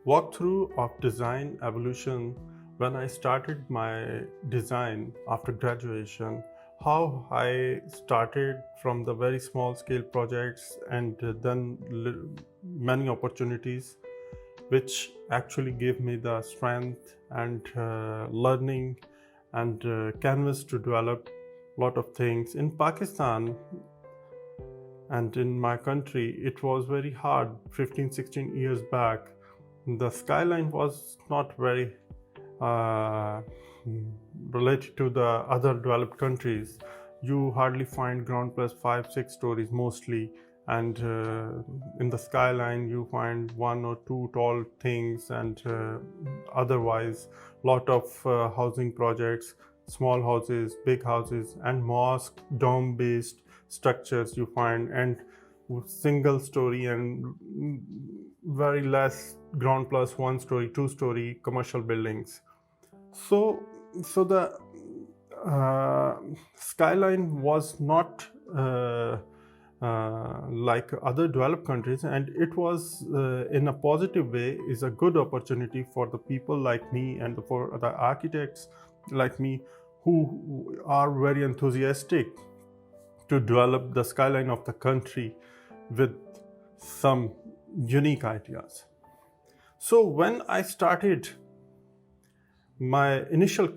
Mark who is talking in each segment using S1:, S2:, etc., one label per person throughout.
S1: Walkthrough of design evolution. When I started my design after graduation, how I started from the very small scale projects and then many opportunities which actually gave me the strength and learning and canvas to develop a lot of things in Pakistan. And in my country it was very hard 15-16 years back. The skyline was not very uh, related to the other developed countries. You hardly find ground plus 5-6 stories mostly, and in the skyline you find one or two tall things, and otherwise lot of housing projects, small houses, big houses, and mosque dome based structures you find, and single story and very less ground plus 1 story 2 story commercial buildings. So so the uh, skyline was not like other developed countries, and it was in a positive way is a good opportunity for the people like me and for the architects like me who are very enthusiastic to develop the skyline of the country with some unique ideas. So when I started my initial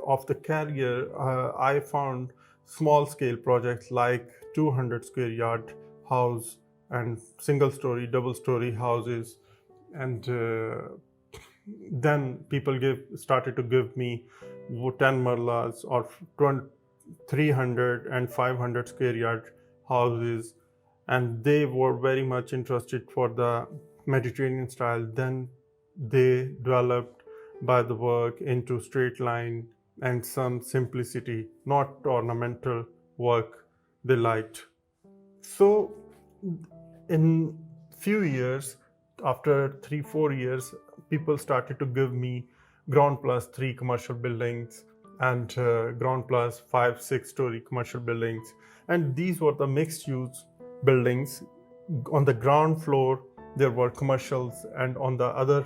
S1: of the career, I found small scale projects like 200 square yard house and single story, double story houses, and then people started to give me 10 marlas or 300 and 500 square yard houses, and they were very much interested for the Mediterranean style. Then they developed by the work into straight line and some simplicity, not ornamental work they liked. So in few years, after 3-4 years, people started to give me ground plus 3 commercial buildings and ground plus 5-6 story commercial buildings, and these were the mixed use buildings. On the ground floor there were commercials, and on the other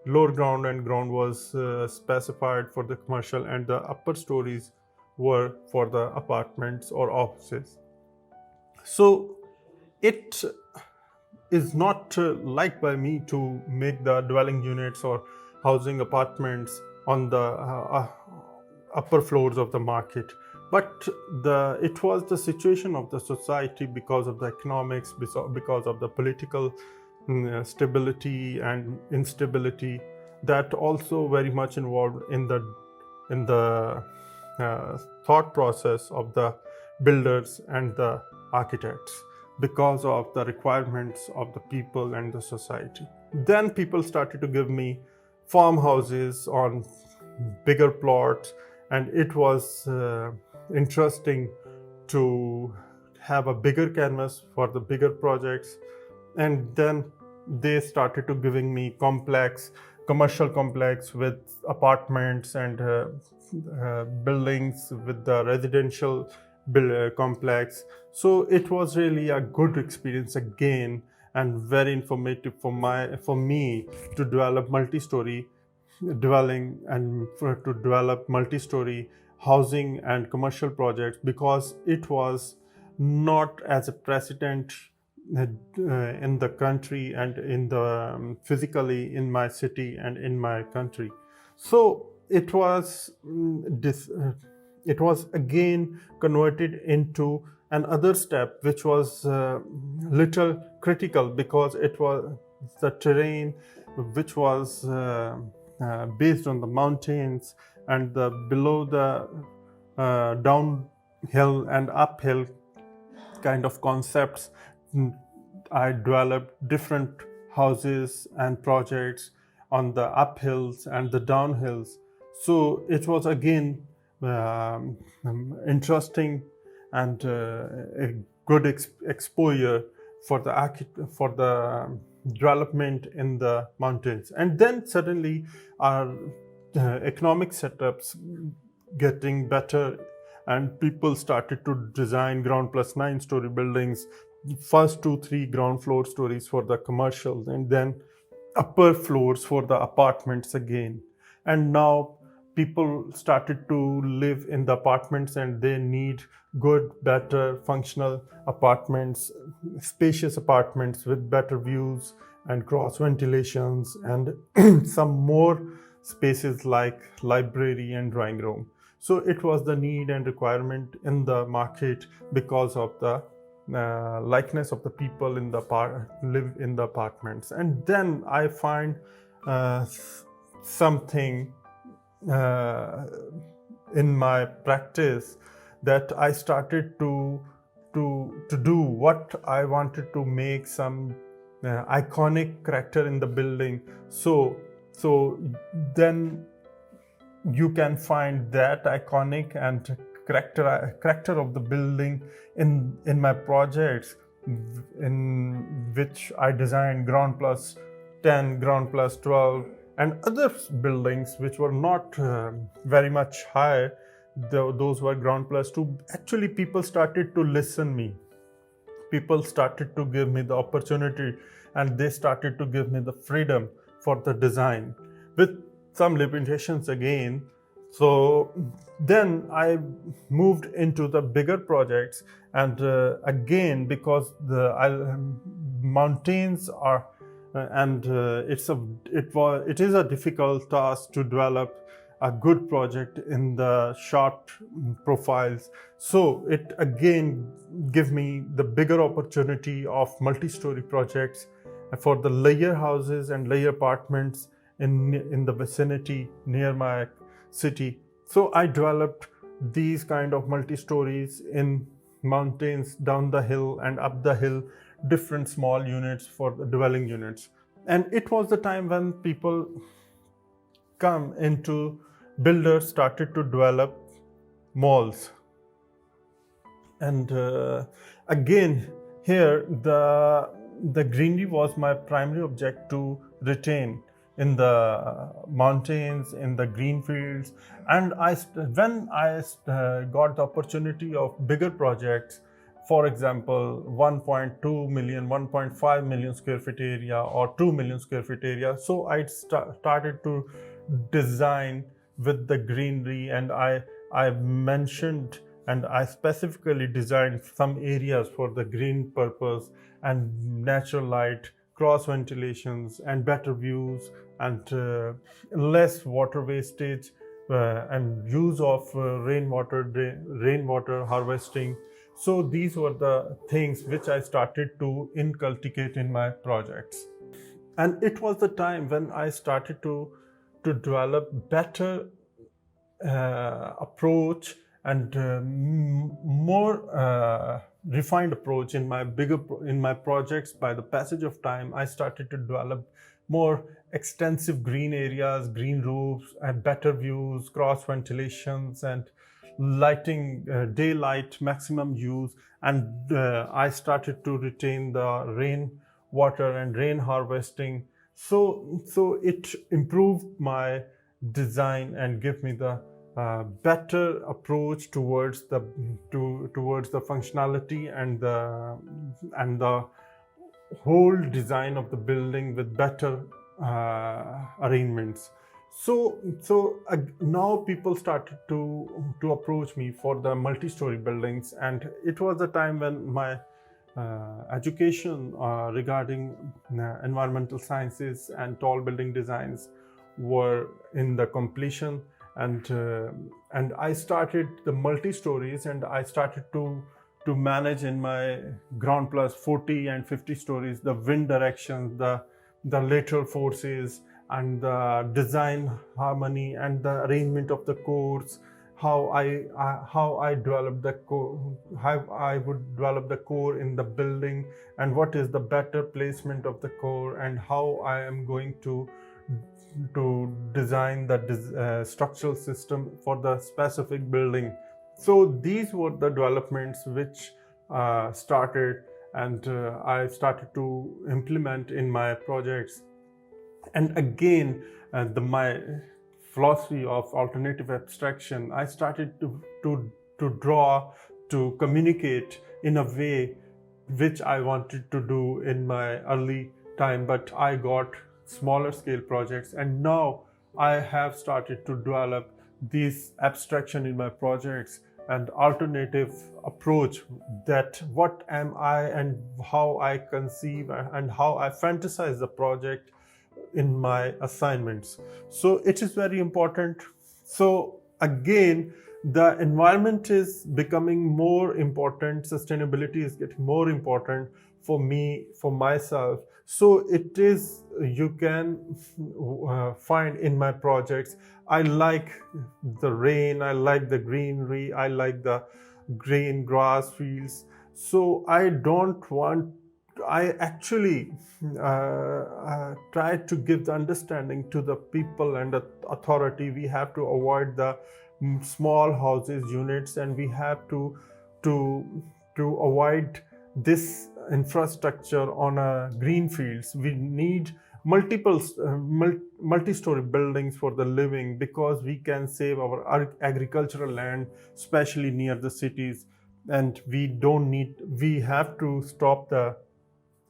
S1: lower ground and ground was specified for the commercial, and the upper stories were for the apartments or offices. So it is not liked by me to make the dwelling units or housing apartments on the upper floors of the market, but it was the situation of the society because of the economics, because of the political stability and instability that also very much involved in the thought process of the builders and the architects because of the requirements of the people and the society. Then people started to give me farmhouses on bigger plots, and it was interesting to have a bigger canvas for the bigger projects. And then they started to giving me commercial complex with apartments and buildings with the residential complex. So it was really a good experience again, and very informative for me to develop multi-story dwelling and to develop multi-story housing and commercial projects, because it was not as a precedent in the country and in the physically in my city and in my country. So it was again converted into another step, which was little critical, because it was the terrain which was based on the mountains and the below the downhill and uphill kind of concepts. I developed different houses and projects on the uphills and the downhills. So it was again interesting and a good exposure for the development in the mountains. And then suddenly our economic setups getting better, and people started to design ground plus 9 story buildings, first 2-3 ground floor stories for the commercials, and then upper floors for the apartments again. And now people started to live in the apartments, and they need good, better, functional apartments, spacious apartments with better views and cross ventilations, and some more spaces like library and drawing room. So it was the need and requirement in the market because of the likeness of the people in the live in the apartments. And then I find something in my practice, that I started to do what I wanted to make some iconic character in the building. So then you can find that iconic and character of the building in my projects, in which I designed ground plus 10, ground plus 12, and other buildings which were not very much high. Those were ground plus 2. Actually, people started to listen me. People started to give me the opportunity, and they started to give me the freedom for the design, with some limitations again. So then I moved into the bigger projects, and again, because the mountains are it is a difficult task to develop a good project in the short profiles. So it again gave me the bigger opportunity of multi-story projects for the layer houses and layer apartments in the vicinity near my city. So I developed these kind of multi-stories in mountains, down the hill and up the hill, different small units for the dwelling units. And it was the time when people come into, builders started to develop malls. And again, here the greenery was my primary object to retain in the mountains, in the green fields. And when I got the opportunity of bigger projects, for example 1.2 million, 1.5 million square feet area, or 2 million square feet area, so I started to design with the greenery. And I mentioned and I specifically designed some areas for the green purpose, and natural light, cross ventilations, and better views, and less water wastage, and use of rainwater harvesting. So these were the things which I started to inculcate in my projects. And it was the time when I started to develop better approach and more refined approach in my projects. By the passage of time, I started to develop more extensive green areas, green roofs, and better views, cross ventilations, and lighting, daylight maximum use. And I started to retain the rain water and rain harvesting. So it improved my design and gave me the better approach towards the functionality and the whole design of the building, with better arrangements. So now people started to approach me for the multi-story buildings. And it was a time when my education regarding environmental sciences and tall building designs were in the completion. And I started the multi-stories, and I started to manage in my ground plus 40 and 50 stories the wind directions, the lateral forces, and the design harmony, and the arrangement of the cores, how I develop the core, how I would develop the core in the building, and what is the better placement of the core, and how I am going to design the structural system for the specific building. So these were the developments which started, and I started to implement in my projects. And again, my philosophy of alternative abstraction, I started to draw, to communicate in a way which I wanted to do in my early time, but I got smaller scale projects, and now I have started to develop this abstraction in my projects and alternative approach, that what am I and how I conceive and how I fantasize the project in my assignments. So it is very important. So again, the environment is becoming more important, sustainability is getting more important for me, for myself. So it is, you can find in my projects, I like the rain, I like the greenery, I like the green grass fields. So I actually try to give the understanding to the people and the authority. We have to avoid the small houses units, and we have to avoid this infrastructure on green fields. We need multiple multi-story buildings for the living, because we can save our agricultural land, especially near the cities. And we have to stop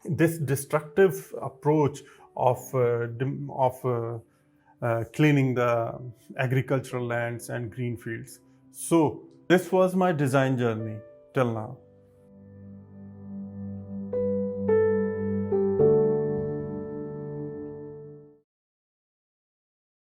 S1: this destructive approach of cleaning the agricultural lands and green fields. So this was my design journey till now.